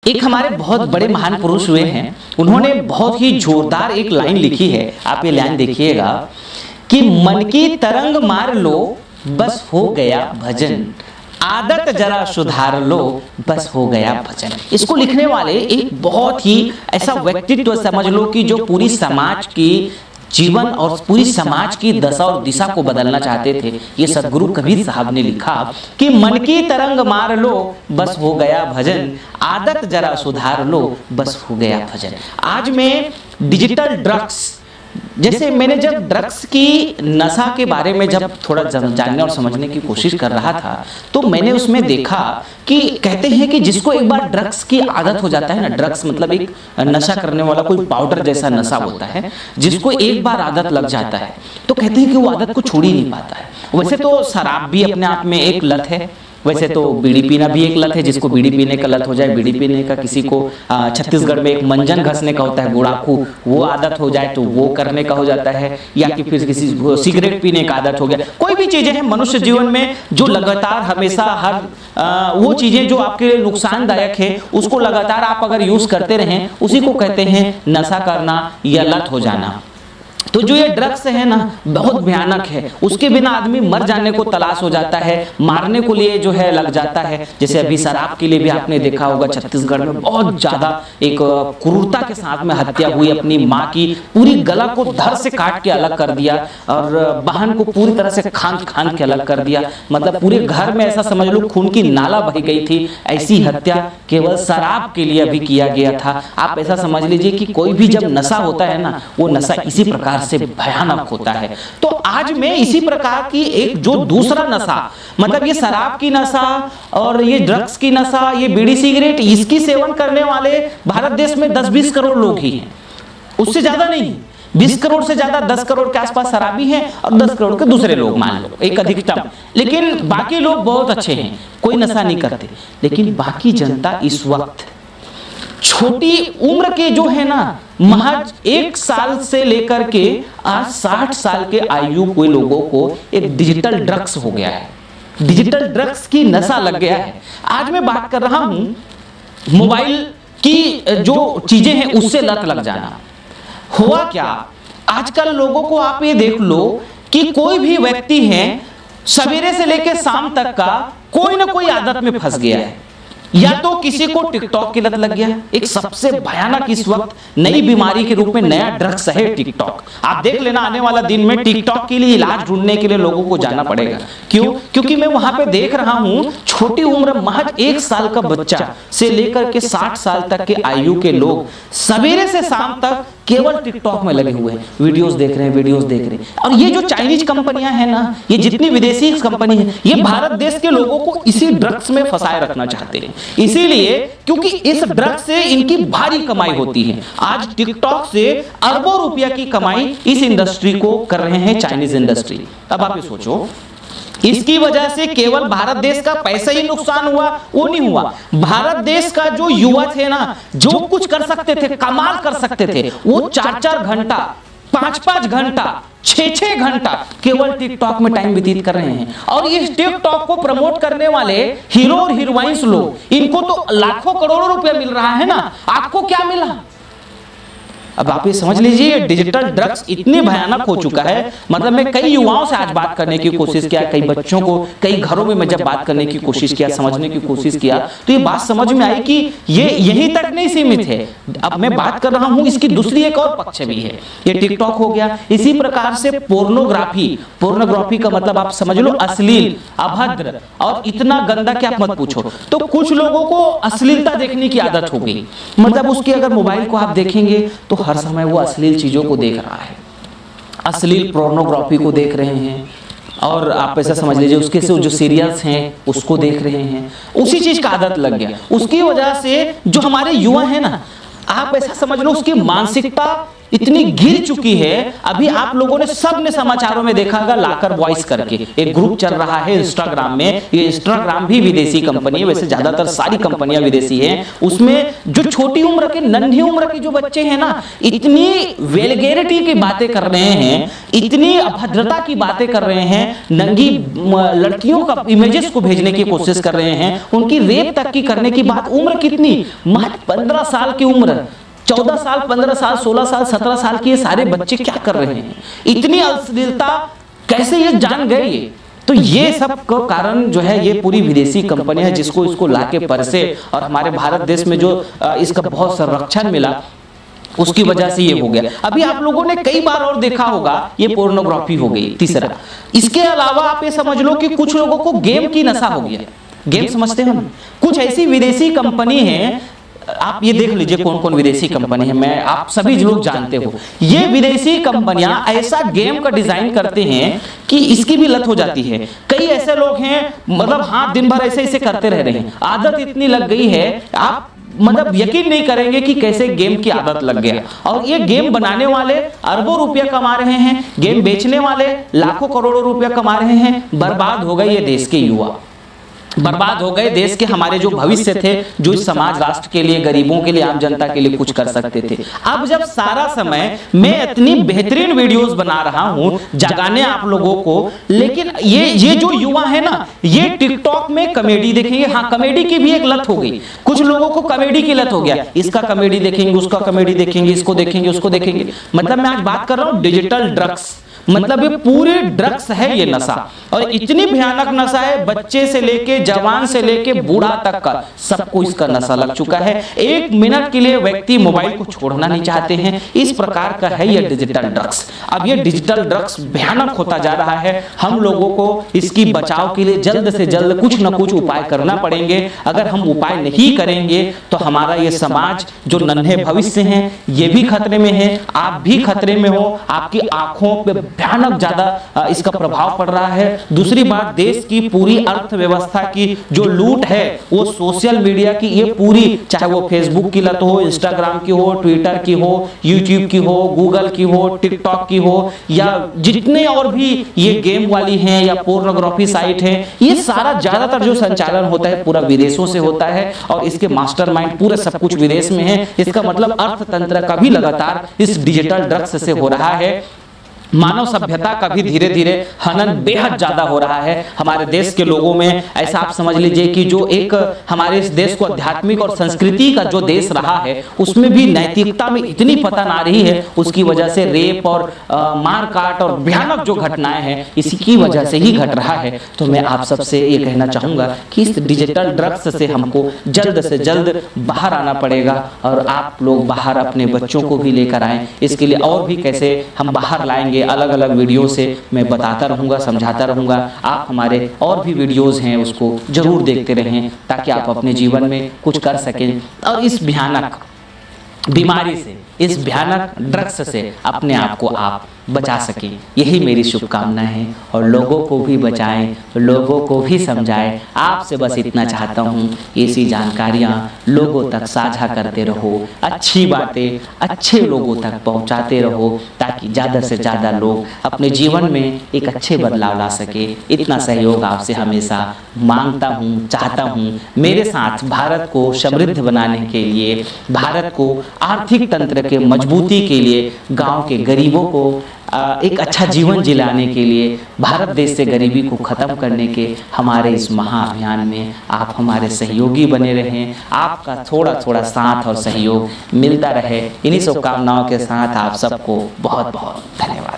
एक हमारे बहुत बड़े महान पुरुष हुए हैं, उन्होंने बहुत ही जोरदार एक लाइन लिखी है, आप ये लाइन देखिएगा कि मन की तरंग मार लो बस हो गया भजन, आदत जरा सुधार लो बस हो गया भजन। इसको लिखने वाले एक बहुत ही ऐसा व्यक्तित्व समझ लो कि जो पूरी समाज की जीवन और पूरी समाज की दशा और दिशा को बदलना चाहते थे। ये सदगुरु कबीर साहब ने लिखा कि मन की तरंग मार लो बस हो गया भजन, आदत जरा सुधार लो बस हो गया भजन। आज में डिजिटल ड्रग्स, जैसे मैंने जब ड्रग्स की नशा के बारे में जब थोड़ा जानने और समझने की कोशिश कर रहा था तो मैंने उसमें देखा कि कहते हैं कि जिसको एक बार ड्रग्स की आदत हो जाता है ना, ड्रग्स मतलब एक नशा करने वाला कोई पाउडर जैसा नशा होता है, जिसको एक बार आदत लग जाता है तो कहते हैं कि वो आदत को छोड़ ही नहीं पाता है। वैसे तो शराब भी अपने आप में एक लत है, वैसे तो बीड़ी पीना भी एक लत है, जिसको बीड़ी पीने का लत हो जाए, बीड़ी पीने का, किसी को छत्तीसगढ़ में एक मंजन घसने का होता है गुड़ाखू, वो आदत हो जाए तो वो करने का हो जाता है, या कि फिर किसी सिगरेट पीने का आदत हो गया। कोई भी चीजें हैं मनुष्य जीवन में जो लगातार हमेशा हर वो चीजें जो आपके लिए नुकसानदायक है उसको लगातार आप अगर यूज करते रहें, उसी को कहते हैं नशा करना या लत हो जाना। तो जो ये ड्रग्स है ना बहुत भयानक है, उसके बिना आदमी मर जाने को तलाश हो जाता है, मारने को लिए जो है लग जाता है। जैसे अभी शराब के लिए भी आपने देखा होगा छत्तीसगढ़ में बहुत ज्यादा एक क्रूरता के साथ में हत्या हुई, अपनी माँ की पूरी गला को धड़ से काट के अलग कर दिया और बहन को पूरी तरह से खान के अलग कर दिया। मतलब पूरे घर में ऐसा समझ लो खून की नाला बह गई थी। ऐसी हत्या केवल शराब के लिए अभी किया गया था। आप ऐसा समझ लीजिए कि कोई भी जब नशा होता है ना, वो नशा इसी प्रकार से भयानक होता है। तो आज मैं इसी प्रकार की एक जो दूसरा नशा, मतलब ये शराब की नशा और ये ड्रग्स की नशा, ये बीड़ी सिगरेट, इसकी सेवन करने वाले भारत देश में 10-20 करोड़ लोग ही हैं, उससे ज्यादा नहीं। 20 करोड़ से ज्यादा 10 करोड़ के आसपास शराबी हैं और 10 करोड़ के दूसरे लोग मान लो एक अधिकतम, लेकिन बाकी लोग बहुत अच्छे हैं, कोई नशा नहीं करते। लेकिन बाकी जनता इस वक्त छोटी उम्र के जो है ना, महज 1 साल से लेकर के आज 60 साल के आयु के लोगों को एक डिजिटल ड्रग्स हो गया है, डिजिटल ड्रग्स की नशा लग गया है। आज मैं बात कर रहा हूं मोबाइल की जो चीजें हैं उससे लत लग जाना। हुआ क्या, आजकल लोगों को आप ये देख लो कि कोई भी व्यक्ति है सवेरे से लेकर शाम तक का कोई ना कोई आदत में फंस गया है। या तो किसी को टिकटॉक की लत लग गया, एक सबसे भयानक इस वक्त नई बीमारी के रूप में नया ड्रग्स है टिकटॉक। आप देख लेना आने वाला दिन में टिकटॉक के लिए इलाज ढूंढने के लिए लोगों को जाना पड़ेगा। क्यों? क्योंकि मैं वहां पे देख रहा हूं छोटी उम्र महज 1 साल का बच्चा से लेकर के 60 साल तक के आयु के लोग सवेरे से शाम तक केवल टिकटॉक में लगे हुए हैं, वीडियोस देख रहे हैं। और ये जो चाइनीज कंपनियां हैं ना, ये जितनी विदेशी कंपनी है, ये भारत देश के लोगों को इसी ड्रग्स में फंसाए रखना चाहते हैं। इसीलिए क्योंकि इस ड्रग्स से इनकी भारी कमाई होती है। आज टिकटॉक से अरबों रुपया की कमाई इस इंडस्ट्री को कर रहे हैं चाइनीज इंडस्ट्री। अब आप ये सोचो, इसकी वजह से केवल भारत देश का पैसा ही नुकसान हुआ, वो नहीं हुआ। भारत देश का जो युवा थे ना, जो कुछ कर सकते थे, कमाल कर सकते थे, वो 4-4 घंटा, 5-5 घंटा, 6-6 घंटा केवल टिकटॉक में टाइम व्यतीत कर रहे हैं। और ये टिकटॉक को प्रमोट करने वाले हीरो और हीरोइंस लोग, इनको तो लाखों करोड़ों रुपया मिल रहा है ना, आपको क्या मिला? अब आप ये समझ लीजिए डिजिटल ड्रग्स इतनी भयानक हो चुका है। मतलब मैं कई युवाओं से आज बात करने की कोशिश किया, कई बच्चों को, कई घरों में मैं जब बात करने की कोशिश किया, समझने की कोशिश किया, तो ये बात समझ में आई कि ये यहीं तक नहीं सीमित है। अब मैं बात कर रहा हूं इसकी दूसरी एक और पक्ष भी है। ये टिकटॉक हो गया, इसी प्रकार से पोर्नोग्राफी का मतलब आप समझ लो अश्लील, अभद्र और इतना गंदा कि आप मत पूछो। तो कुछ लोगों को अश्लीलता देखने की आदत हो गई। मतलब उसके अगर मोबाइल को आप देखेंगे तो हर समय वो अश्लील चीजों को देख रहा है, अश्लील पोर्नोग्राफी को देख रहे हैं। और आप ऐसा समझ लीजिए उसके से जो सीरियल्स हैं उसको देख रहे हैं, उसी चीज का आदत लग गया। उसकी वजह से जो हमारे युवा है ना, आप ऐसा समझ लो उसकी मानसिकता इतनी गिर चुकी है। अभी आप लोगों ने सबने समाचारों में देखा होगा, लाकर वॉइस करके एक ग्रुप चल रहा है इंस्टाग्राम में। ये इंस्टाग्राम भी विदेशी कंपनी है, वैसे ज्यादातर सारी कंपनियां विदेशी हैं। उसमें जो छोटी उम्र के, नन्ही उम्र के जो बच्चे हैं ना, इतनी वेलगैरिटी की बातें कर रहे हैं, इतनी अभद्रता की बातें कर रहे हैं, नंगी लड़कियों का इमेजेस को भेजने की कोशिश कर रहे हैं, उनकी रेप तक की करने की बात। उम्र कितनी, मात्र 15 साल की उम्र, 14 साल, 15 साल, 16 साल, 17 साल के ये सारे बच्चे क्या कर रहे हैं? इतनी अश्लीलता कैसे ये जान गए? ये तो ये सब का कारण जो है ये पूरी विदेशी कंपनी है, जिसको इसको लाके परसे और हमारे भारत देश में जो इसका बहुत संरक्षण मिला, उसकी वजह से ये हो गया। अभी आप लोगों ने कई बार और देखा होगा, ये पोर्नोग्राफी हो गई तीसरा। इसके अलावा आप ये समझ लो कि कुछ लोगों को गेम की नशा हो गया। गेम समझते हो? कुछ ऐसी विदेशी कंपनी है, आप ये देख लीजिए कौन कौन विदेशी कंपनी है, मैं आप सभी लोग जानते हो। ये विदेशी कंपनियां ऐसा गेम का डिजाइन करते हैं कि इसकी भी लत हो जाती है। कई ऐसे लोग हैं, मतलब हाँ दिन भर ऐसे ऐसे करते रह रहे हैं, आदत इतनी लग गई है, आप मतलब यकीन नहीं करेंगे कि कैसे गेम की आदत लग गया। और ये गेम बनाने वाले अरबों रुपया कमा रहे हैं, गेम बेचने वाले लाखों करोड़ों रुपया कमा रहे हैं। बर्बाद हो गए ये देश के युवा, बर्बाद हो गए देश के हमारे जो भविष्य थे, जो इस समाज राष्ट्र के लिए, गरीबों के लिए, आम जनता के लिए कुछ कर सकते थे। अब जब सारा समय मैं इतनी बेहतरीन वीडियोस बना रहा हूं जगाने आप लोगों को, लेकिन ये जो युवा है ना, ये टिकटॉक में कॉमेडी देखेंगे। हाँ, कॉमेडी की भी एक लत हो गई, कुछ लोगों को कॉमेडी की लत हो गया। इसका कॉमेडी देखेंगे, उसका कॉमेडी देखेंगे, इसको देखेंगे, उसको देखेंगे। मतलब मैं आज बात कर रहा हूं डिजिटल ड्रग्स, मतलब ये पूरे ड्रग्स है ये नशा। और इतनी भयानक नशा है, बच्चे से लेके जवान से लेके बूढ़ा तक का सबको इसका नशा लग चुका है। एक मिनट के लिए व्यक्ति मोबाइल को छोड़ना नहीं चाहते हैं, इस प्रकार का है ये डिजिटल ड्रग्स। अब ये डिजिटल ड्रग्स भयानक होता जा रहा है। हम लोगों को इसकी बचाव के लिए जल्द से जल्द कुछ न कुछ उपाय करना पड़ेंगे। अगर हम उपाय नहीं करेंगे तो हमारा ये समाज, जो नन्हे भविष्य हैं, ये भी खतरे में है, आप भी खतरे में हो। आपकी आंखों पे भयानक ज्यादा इसका प्रभाव पड़ रहा है। दूसरी बात, देश की पूरी अर्थव्यवस्था की जो लूट है वो सोशल मीडिया की, ये पूरी, चाहे वो फेसबुक की लत हो, इंस्टाग्राम की हो, ट्विटर की हो, यूट्यूब की हो, गूगल की हो, टिकटॉक की हो, या जितने और भी ये गेम वाली हैं या पोर्नोग्राफी साइट है, ये सारा ज्यादातर जो संचालन होता है पूरा विदेशों से होता है। और इसके मास्टरमाइंड पूरे सब कुछ विदेश में है। इसका मतलब अर्थतंत्र का भी लगातार इस डिजिटल ड्रग्स से हो रहा है। मानव सभ्यता का भी धीरे धीरे हनन बेहद ज्यादा हो रहा है हमारे देश के लोगों में। ऐसा आप समझ लीजिए कि जो एक हमारे इस देश को आध्यात्मिक और संस्कृति का जो देश रहा है, उसमें भी नैतिकता में इतनी पतन आ रही है। उसकी वजह से रेप और मारकाट और भयानक जो घटनाएं हैं, इसी की वजह से ही घट रहा है। तो मैं आप सबसे ये कहना चाहूंगा कि इस डिजिटल ड्रग्स से हमको जल्द से जल्द बाहर आना पड़ेगा। और आप लोग बाहर अपने बच्चों को भी लेकर आएं। इसके लिए और भी कैसे हम बाहर लाएंगे, अलग अलग वीडियो से मैं बताता रहूंगा, समझाता रहूंगा। आप हमारे और भी वीडियोस हैं उसको जरूर देखते रहें, ताकि आप अपने जीवन में कुछ कर सकें और इस भयानक बीमारी से, इस भयानक ड्रग्स से अपने आप को आप बचा सकें। यही मेरी शुभकामना है। और लोगों को भी बचाएं, लोगों को भी समझाएं। आपसे बस इतना चाहता हूँ, ऐसी जानकारियाँ लोगों तक साझा करते रहो, अच्छी बातें अच्छे लोगों तक पहुँचाते रहो, ताकि ज़्यादा से ज़्यादा लोग अपने जीवन में एक अच्छे बदलाव ला सके। इतना सहयोग आपसे हमेशा मांगता हूँ, चाहता हूँ। मेरे साथ भारत को समृद्ध बनाने के लिए, भारत को आर्थिक तंत्र के मजबूती के लिए, गांव के गरीबों को एक अच्छा जीवन जिलाने के लिए, भारत देश से गरीबी को खत्म करने के हमारे इस महाअभियान में आप हमारे सहयोगी बने रहें। आपका थोड़ा थोड़ा साथ और सहयोग मिलता रहे। इन्हीं शुभकामनाओं के साथ आप सबको बहुत बहुत धन्यवाद।